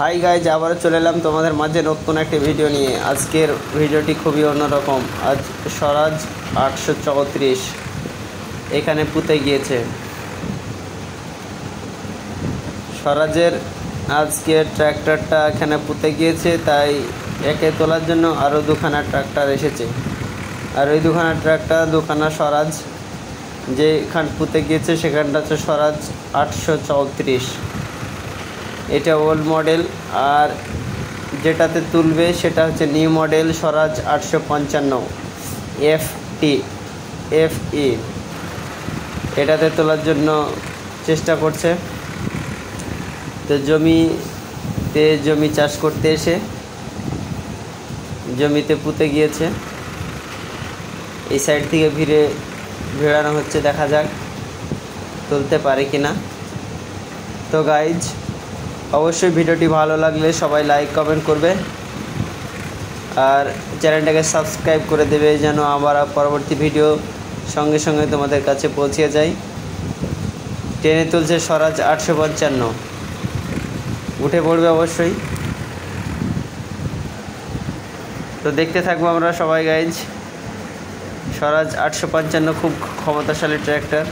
Hi guys, আবারও চলে এলাম তোমাদের মাঝে নতুন একটি ভিডিও নিয়ে। আজকের ভিডিওটি খুবই অন্যরকম। আজ স্বরাজ 834 এখানে পুঁতে গিয়েছে। স্বরাজের আজকের ট্র্যাক্টরটা এখানে পুঁতে গিয়েছে, তাই একে তোলার জন্য আরও দুখানা ট্র্যাক্টর এসেছে। আর ওই দুখানা ট্র্যাক্টর, দুখানা স্বরাজ। যেখান পুঁতে গিয়েছে সেখানটা হচ্ছে স্বরাজ 834। এটা ওল্ড মডেল, আর যেটাতে তুলবে সেটা হচ্ছে নিউ মডেল স্বরাজ 855 FE। এটাতে তোলার জন্য চেষ্টা করছে। তো জমি চাষ করতে এসে জমিতে পুঁতে গিয়েছে। এই সাইড থেকে ভিড়ানো হচ্ছে, দেখা যাক তুলতে পারে কিনা। তো গাইজ, অবশ্যই ভিডিওটি ভালো লাগলে সবাই লাইক কমেন্ট করবে, আর চ্যানেলটাকে সাবস্ক্রাইব করে দেবে, যেন আবার পরবর্তী ভিডিও সঙ্গে সঙ্গে তোমাদের কাছে পৌঁছে যায়। ট্রেনে তুলছে স্বরাজ 855, উঠে পড়বে অবশ্যই। তো দেখতে থাকবো আমরা সবাই গাইজ। স্বরাজ 855 খুব ক্ষমতাশালী ট্র্যাক্টর।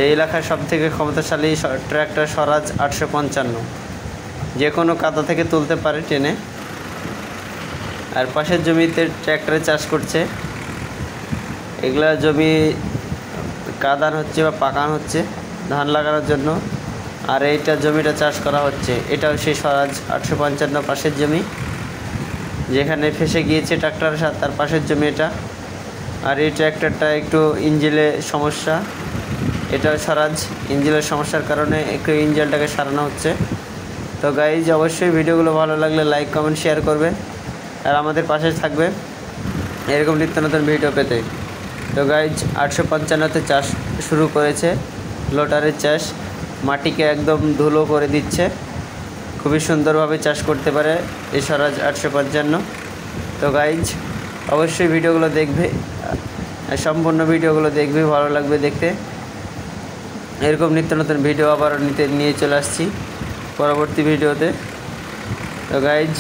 এই এলাকার সবথেকে ক্ষমতাশালী ট্র্যাক্টর স্বরাজ 855। যে কোনো কাদা থেকে তুলতে পারে টেনে। আর পাশের জমিতে ট্র্যাক্টরে চাষ করছে। এগুলা জমি কাদান হচ্ছে বা পাকানো হচ্ছে ধান লাগানোর জন্য। আর এইটা জমিটা চাষ করা হচ্ছে, এটাও সেই স্বরাজ 855 পাশের জমি, যেখানে ফেসে গিয়েছে ট্র্যাক্টরের সাথে, তার পাশের জমি এটা। আর এই ট্র্যাক্টরটা একটু ইঞ্জিনের সমস্যা। এটা স্বরাজ ইঞ্জিনের সমস্যার কারণে একটু ইঞ্জিনটাকে সারানো হচ্ছে। তো গাইজ, অবশ্যই ভিডিওগুলো ভালো লাগলে লাইক কমেন্ট শেয়ার করবে, আর আমাদের পাশে থাকবে এরকম নিত্য নতুন ভিডিও পেতে। তো গাইজ, 855-তে চাষ শুরু করেছে, লোটারের চাষ। মাটিকে একদম ধুলো করে দিচ্ছে। খুবই সুন্দরভাবে চাষ করতে পারে এই স্বরাজ 855। তো গাইজ, অবশ্যই ভিডিওগুলো দেখবে, সম্পূর্ণ ভিডিওগুলো দেখবে, ভালো লাগবে দেখতে। এরকম নিত্য নতুন ভিডিও আবার নিয়ে চলে আসছি পরবর্তী ভিডিওতে। তো গাইজ,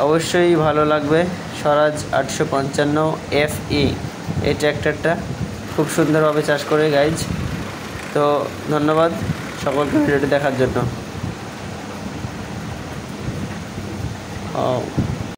অবশ্যই ভালো লাগবে স্বরাজ 855 FE। এই ট্র্যাক্টরটা খুব সুন্দরভাবে চাষ করে গাইজ। তো ধন্যবাদ সকলকে ভিডিওটি দেখার জন্য।